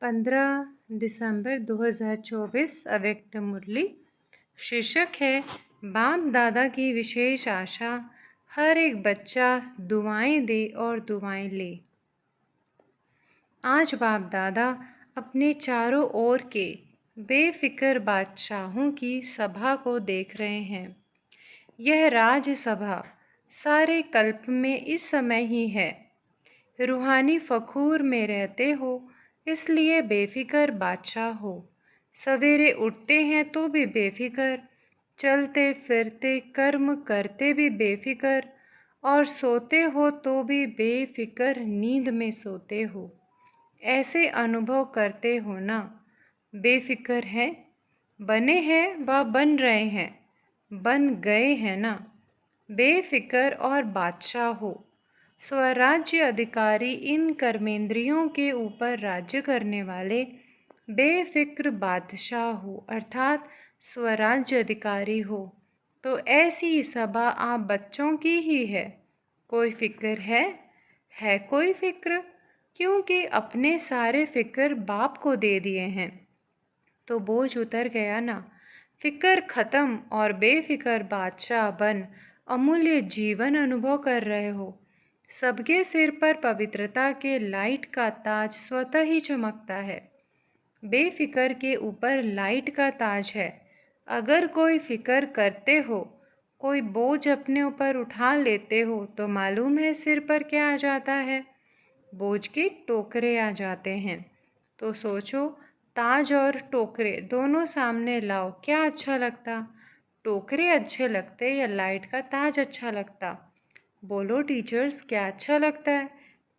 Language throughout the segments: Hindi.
15 दिसंबर 2024 अव्यक्त मुरली। शीर्षक है बाप दादा की विशेष आशा, हर एक बच्चा दुआएं दे और दुआएं ले। आज बाप दादा अपने चारों ओर के बेफिक्र बादशाहों की सभा को देख रहे हैं। यह राज्यसभा सारे कल्प में इस समय ही है। रूहानी फखूर में रहते हो, इसलिए बेफिक्र बादशाह हो। सवेरे उठते हैं तो भी बेफिक्र, चलते फिरते कर्म करते भी बेफिक्र, और सोते हो तो भी बेफिक्र नींद में सोते हो। ऐसे अनुभव करते हो ना? बेफिक्र हैं, बने हैं व बन रहे हैं, बन गए हैं ना? बेफिक्र और बादशाह हो। स्वराज्य अधिकारी इन कर्मेंद्रियों के ऊपर राज्य करने वाले बेफिक्र बादशाह हो, अर्थात स्वराज्य अधिकारी हो। तो ऐसी सभा आप बच्चों की ही है। कोई फिक्र है कोई फिक्र? क्योंकि अपने सारे फिक्र बाप को दे दिए हैं, तो बोझ उतर गया ना। फिक्र खत्म और बेफिक्र बादशाह बन अमूल्य जीवन अनुभव कर रहे हो। सबके सिर पर पवित्रता के लाइट का ताज स्वतः ही चमकता है। बेफिक्र के ऊपर लाइट का ताज है। अगर कोई फिक्र करते हो, कोई बोझ अपने ऊपर उठा लेते हो, तो मालूम है सिर पर क्या आ जाता है? बोझ के टोकरे आ जाते हैं। तो सोचो, ताज और टोकरे दोनों सामने लाओ, क्या अच्छा लगता? टोकरे अच्छे लगते या लाइट का ताज अच्छा लगता? बोलो टीचर्स, क्या अच्छा लगता है?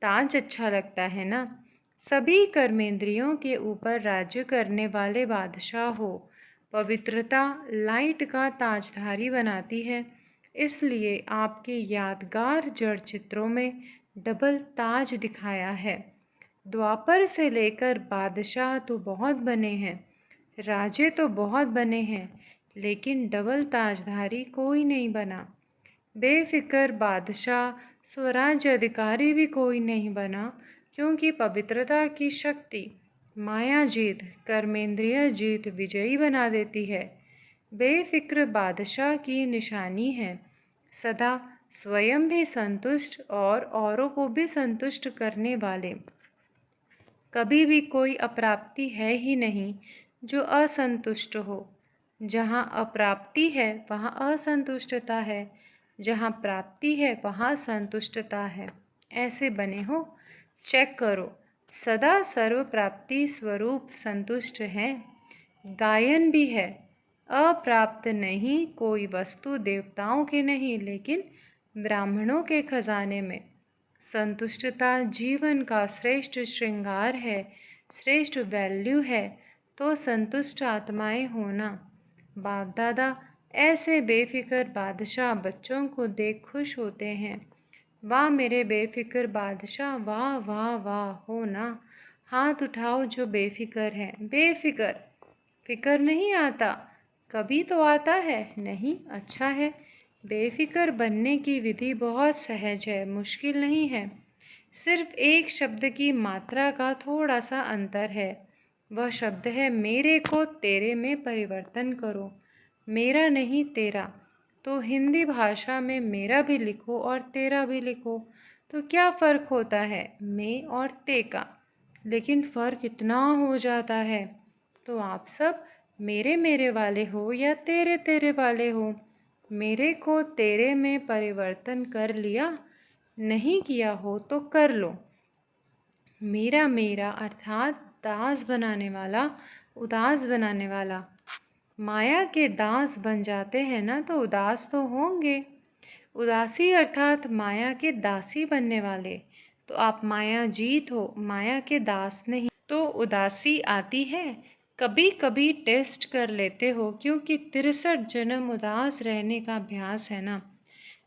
ताज अच्छा लगता है ना? सभी कर्मेंद्रियों के ऊपर राज्य करने वाले बादशाह हो। पवित्रता लाइट का ताजधारी बनाती है, इसलिए आपके यादगार जड़ चित्रों में डबल ताज दिखाया है। द्वापर से लेकर बादशाह तो बहुत बने हैं, राजे तो बहुत बने हैं, लेकिन डबल ताजधारी कोई नहीं बना। बेफिक्र बादशाह स्वराज्य अधिकारी भी कोई नहीं बना, क्योंकि पवित्रता की शक्ति माया जीत, कर्मेंद्रिय जीत विजयी बना देती है। बेफिक्र बादशाह की निशानी है सदा स्वयं भी संतुष्ट और औरों को भी संतुष्ट करने वाले। कभी भी कोई अप्राप्ति है ही नहीं जो असंतुष्ट हो। जहाँ अप्राप्ति है वहाँ असंतुष्टता है, जहाँ प्राप्ति है वहाँ संतुष्टता है। ऐसे बने हो? चेक करो, सदा सर्व प्राप्ति स्वरूप संतुष्ट हैं। गायन भी है, अप्राप्त नहीं कोई वस्तु देवताओं के नहीं, लेकिन ब्राह्मणों के खजाने में। संतुष्टता जीवन का श्रेष्ठ श्रृंगार है, श्रेष्ठ वैल्यू है। तो संतुष्ट आत्माएं होना। बाप दादा ऐसे बेफिक्र बादशाह बच्चों को देख खुश होते हैं। वाह मेरे बेफिक्र बादशाह, वाह वाह वाह हो ना। हाथ उठाओ जो बेफिक्र है। बेफिक्र फिक्र नहीं आता? कभी तो आता है नहीं? अच्छा है। बेफिक्र बनने की विधि बहुत सहज है, मुश्किल नहीं है। सिर्फ एक शब्द की मात्रा का थोड़ा सा अंतर है। वह शब्द है मेरे को तेरे में परिवर्तन करो। मेरा नहीं तेरा। तो हिंदी भाषा में मेरा भी लिखो और तेरा भी लिखो, तो क्या फ़र्क होता है मैं और ते का? लेकिन फ़र्क इतना हो जाता है। तो आप सब मेरे मेरे वाले हो या तेरे तेरे वाले हो? मेरे को तेरे में परिवर्तन कर लिया? नहीं किया हो तो कर लो। मेरा मेरा अर्थात दास बनाने वाला, उदास बनाने वाला। माया के दास बन जाते हैं ना, तो उदास तो होंगे। उदासी अर्थात माया के दासी बनने वाले। तो आप माया जीत हो, माया के दास नहीं। तो उदासी आती है, कभी कभी टेस्ट कर लेते हो, क्योंकि 63 जन्म उदास रहने का अभ्यास है ना,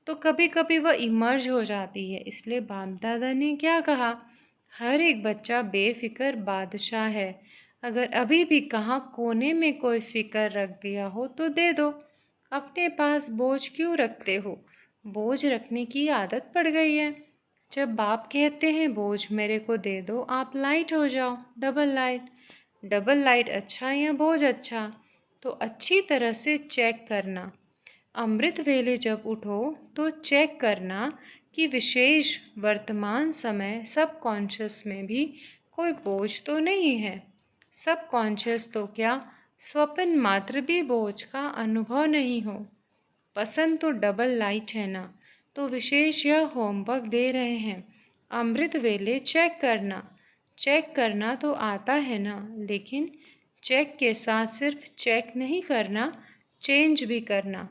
तो कभी कभी वह इमर्ज हो जाती है। इसलिए बाप दादा ने क्या कहा? हर एक बच्चा बेफिक्र बादशाह है। अगर अभी भी कहाँ कोने में कोई फिक्र रख दिया हो तो दे दो। अपने पास बोझ क्यों रखते हो? बोझ रखने की आदत पड़ गई है। जब बाप कहते हैं बोझ मेरे को दे दो, आप लाइट हो जाओ, डबल लाइट। डबल लाइट अच्छा या बोझ अच्छा? तो अच्छी तरह से चेक करना। अमृत वेले जब उठो तो चेक करना कि विशेष वर्तमान समय सब कॉन्शियस में भी कोई बोझ तो नहीं है। सब कॉन्शियस तो क्या, स्वप्न मात्र भी बोझ का अनुभव नहीं हो। पसंद तो डबल लाइट है ना, तो विशेष यह होमवर्क दे रहे हैं। अमृत वेले चेक करना। चेक करना तो आता है ना, लेकिन चेक के साथ सिर्फ चेक नहीं करना, चेंज भी करना।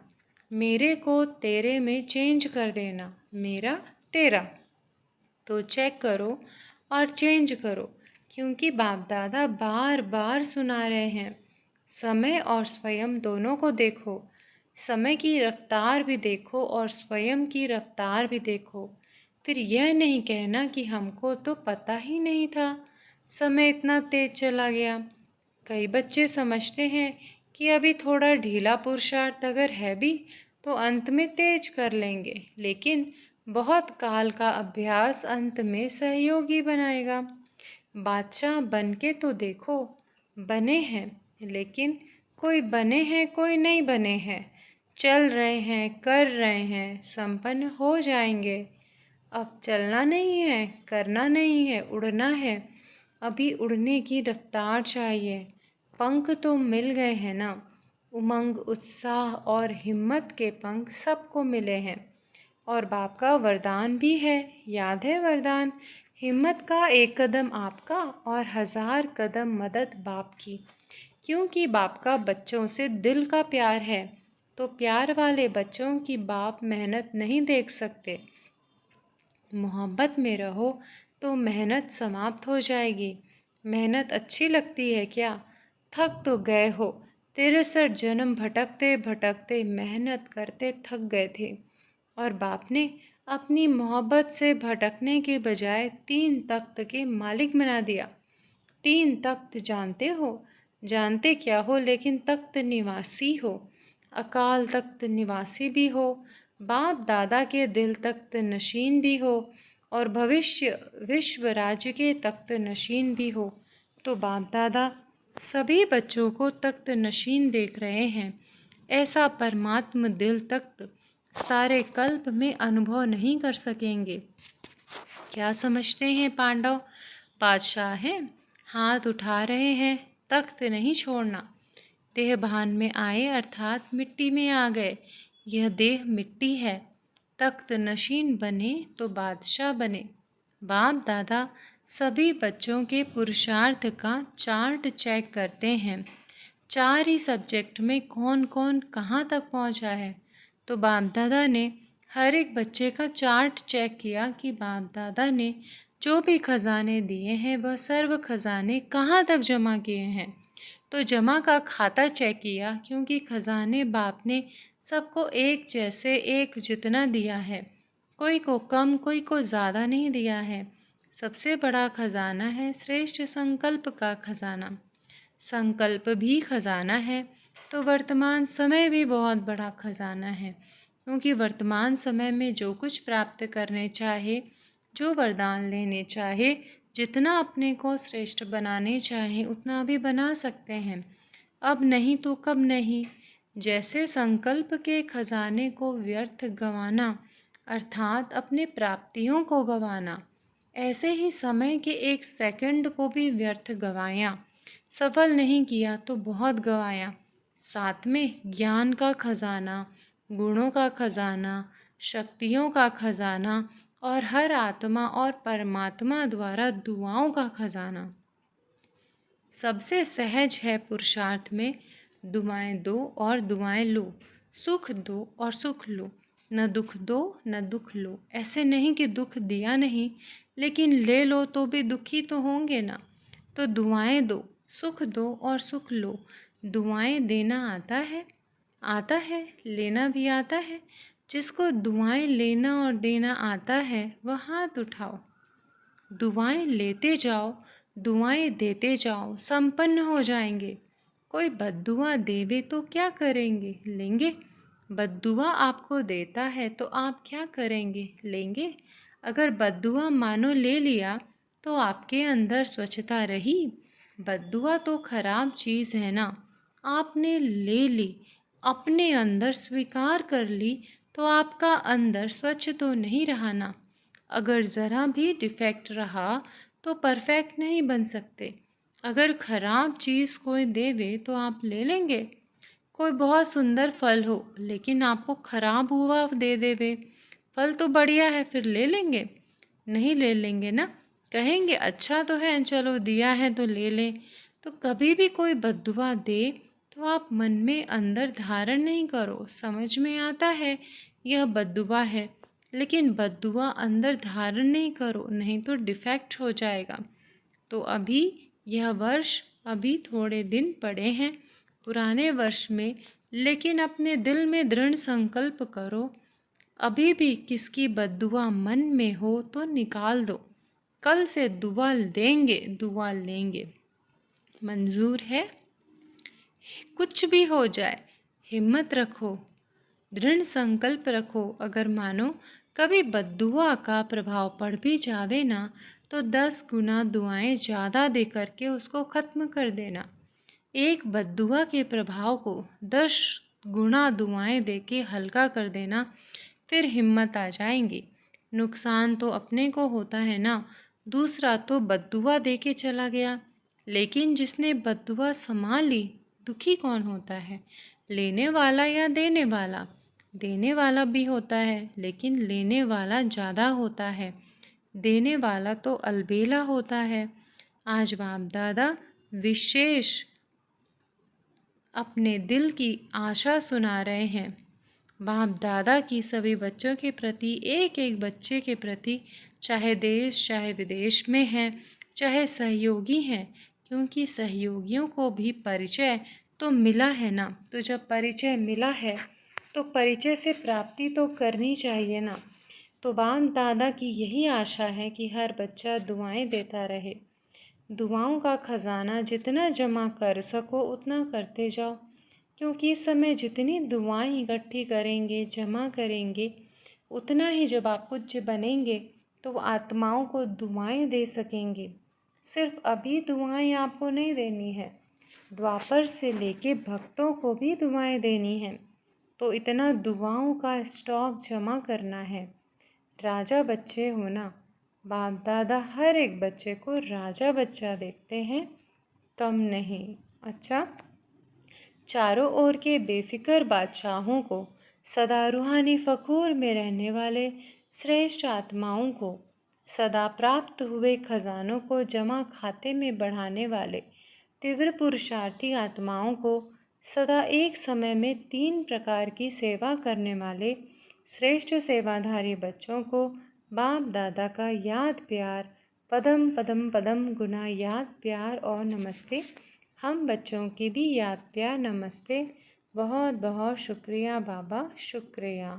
मेरे को तेरे में चेंज कर देना, मेरा तेरा। तो चेक करो और चेंज करो, क्योंकि बाप दादा बार बार सुना रहे हैं। समय और स्वयं दोनों को देखो। समय की रफ्तार भी देखो और स्वयं की रफ्तार भी देखो। फिर यह नहीं कहना कि हमको तो पता ही नहीं था, समय इतना तेज चला गया। कई बच्चे समझते हैं कि अभी थोड़ा ढीला पुरुषार्थ अगर है भी तो अंत में तेज कर लेंगे, लेकिन बहुत काल का अभ्यास अंत में सहयोगी बनाएगा। बादशाह बन के तो देखो, बने हैं, लेकिन कोई बने हैं कोई नहीं बने हैं। चल रहे हैं, कर रहे हैं, संपन्न हो जाएंगे। अब चलना नहीं है, करना नहीं है, उड़ना है। अभी उड़ने की रफ्तार चाहिए। पंख तो मिल गए हैं ना। उमंग, उत्साह और हिम्मत के पंख सबको मिले हैं। और बाप का वरदान भी है, याद है वरदान? हिम्मत का एक कदम आपका और 1000 कदम मदद बाप की। क्योंकि बाप का बच्चों से दिल का प्यार है, तो प्यार वाले बच्चों की बाप मेहनत नहीं देख सकते। मोहब्बत में रहो तो मेहनत समाप्त हो जाएगी। मेहनत अच्छी लगती है क्या? थक तो गए हो, 63 जन्म भटकते भटकते मेहनत करते थक गए थे, और बाप ने अपनी मोहब्बत से भटकने के बजाय 3 तख्त के मालिक बना दिया। 3 तख्त जानते हो? जानते क्या हो, लेकिन तख्त निवासी हो। अकाल तख्त निवासी भी हो, बाप दादा के दिल तख्त नशीन भी हो, और भविष्य विश्व राज्य के तख्त नशीन भी हो। तो बाप दादा सभी बच्चों को तख्त नशीन देख रहे हैं। ऐसा परमात्म दिल तख्त सारे कल्प में अनुभव नहीं कर सकेंगे। क्या समझते हैं पांडव? बादशाह हैं, हाथ उठा रहे हैं, तख्त नहीं छोड़ना। देह भान में आए अर्थात मिट्टी में आ गए। यह देह मिट्टी है। तख्त नशीन बने तो बादशाह बने। बाप दादा सभी बच्चों के पुरुषार्थ का चार्ट चेक करते हैं। 4 ही सब्जेक्ट में कौन कौन कहाँ तक पहुँचा है। तो बाप दादा ने हर एक बच्चे का चार्ट चेक किया कि बाप दादा ने जो भी खजाने दिए हैं वह सर्व खजाने कहाँ तक जमा किए हैं। तो जमा का खाता चेक किया, क्योंकि खजाने बाप ने सबको एक जैसे एक जितना दिया है। कोई को कम कोई को ज़्यादा नहीं दिया है। सबसे बड़ा खजाना है श्रेष्ठ संकल्प का खजाना। संकल्प भी खजाना है, तो वर्तमान समय भी बहुत बड़ा खजाना है, क्योंकि वर्तमान समय में जो कुछ प्राप्त करने चाहे, जो वरदान लेने चाहे, जितना अपने को श्रेष्ठ बनाने चाहे उतना भी बना सकते हैं। अब नहीं तो कब नहीं। जैसे संकल्प के खजाने को व्यर्थ गंवाना अर्थात अपने प्राप्तियों को गंवाना, ऐसे ही समय के एक सेकंड को भी व्यर्थ गंवाया। सफल नहीं किया तो बहुत गंवाया। साथ में ज्ञान का खजाना, गुणों का खजाना, शक्तियों का खजाना और हर आत्मा और परमात्मा द्वारा दुआओं का खजाना। सबसे सहज है पुरुषार्थ में, दुआएं दो और दुआएं लो, सुख दो और सुख लो। न दुख दो न दुख लो। ऐसे नहीं कि दुख दिया नहीं, लेकिन ले लो तो भी दुखी तो होंगे ना। तो दुआएं दो, सुख दो और सुख लो। दुआएं देना आता है, आता है, लेना भी आता है। जिसको दुआएं लेना और देना आता है वह हाथ उठाओ। दुआएं लेते जाओ, दुआएं देते जाओ, संपन्न हो जाएंगे। कोई बद्दुआ देवे तो क्या करेंगे? लेंगे। बद्दुआ आपको देता है तो आप क्या करेंगे? लेंगे। अगर बद्दुआ मानो ले लिया तो आपके अंदर स्वच्छता रही? बद्दुआ तो खराब चीज़ है ना, आपने ले ली, अपने अंदर स्वीकार कर ली, तो आपका अंदर स्वच्छ तो नहीं रहा ना। अगर ज़रा भी डिफेक्ट रहा तो परफेक्ट नहीं बन सकते। अगर खराब चीज़ कोई देवे तो आप ले लेंगे? कोई बहुत सुंदर फल हो लेकिन आपको खराब हुआ दे देवे, फल तो बढ़िया है, फिर ले लेंगे? नहीं ले लेंगे ना, कहेंगे अच्छा तो है, चलो दिया है तो ले लें। तो कभी भी कोई बद्दुआ दे तो आप मन में अंदर धारण नहीं करो, समझ में आता है यह बद्दुआ है, लेकिन बद्दुआ अंदर धारण नहीं करो, नहीं तो डिफेक्ट हो जाएगा। तो अभी यह वर्ष, अभी थोड़े दिन पड़े हैं पुराने वर्ष में, लेकिन अपने दिल में दृढ़ संकल्प करो, अभी भी किसकी बद्दुआ मन में हो तो निकाल दो। कल से दुआ देंगे, दुआ लेंगे। मंजूर है? कुछ भी हो जाए, हिम्मत रखो, दृढ़ संकल्प रखो। अगर मानो कभी बद्दुआ का प्रभाव पड़ भी जावे ना, तो 10 गुना दुआएं ज़्यादा दे करके उसको ख़त्म कर देना। एक बद्दुआ के प्रभाव को 10 गुना दुआएं दे के हल्का कर देना, फिर हिम्मत आ जाएंगी। नुकसान तो अपने को होता है ना, दूसरा तो बद्दुआ दे के चला गया, लेकिन जिसने बद्दुआ संभाल ली, दुखी कौन होता है? लेने वाला या देने वाला? देने वाला भी होता है, लेकिन लेने वाला ज़्यादा होता है, देने वाला तो अलबेला होता है। आज बाप दादा विशेष अपने दिल की आशा सुना रहे हैं। बाप दादा की सभी बच्चों के प्रति, एक एक बच्चे के प्रति, चाहे देश चाहे विदेश में हैं, चाहे सहयोगी हैं, क्योंकि सहयोगियों को भी परिचय तो मिला है ना। तो जब परिचय मिला है तो परिचय से प्राप्ति तो करनी चाहिए ना। तो बाप दादा की यही आशा है कि हर बच्चा दुआएं देता रहे। दुआओं का ख़जाना जितना जमा कर सको उतना करते जाओ, क्योंकि इस समय जितनी दुआएं इकट्ठी करेंगे, जमा करेंगे, उतना ही जब आप पूज्य बनेंगे तो आत्माओं को दुआएं दे सकेंगे। सिर्फ अभी दुआएं आपको नहीं देनी है, द्वापर से लेके भक्तों को भी दुआएं देनी है। तो इतना दुआओं का स्टॉक जमा करना है। राजा बच्चे होना, बाप दादा हर एक बच्चे को राजा बच्चा देखते हैं, कम नहीं। अच्छा, चारों ओर के बेफिक्र बादशाहों को, सदा रूहानी फ़खूर में रहने वाले श्रेष्ठ आत्माओं को, सदा प्राप्त हुए खजानों को जमा खाते में बढ़ाने वाले तीव्र पुरुषार्थी आत्माओं को, सदा एक समय में 3 प्रकार की सेवा करने वाले श्रेष्ठ सेवाधारी बच्चों को बाप दादा का याद प्यार, पदम पदम पदम गुना याद प्यार और नमस्ते। हम बच्चों की भी याद प्यार नमस्ते। बहुत बहुत शुक्रिया बाबा, शुक्रिया।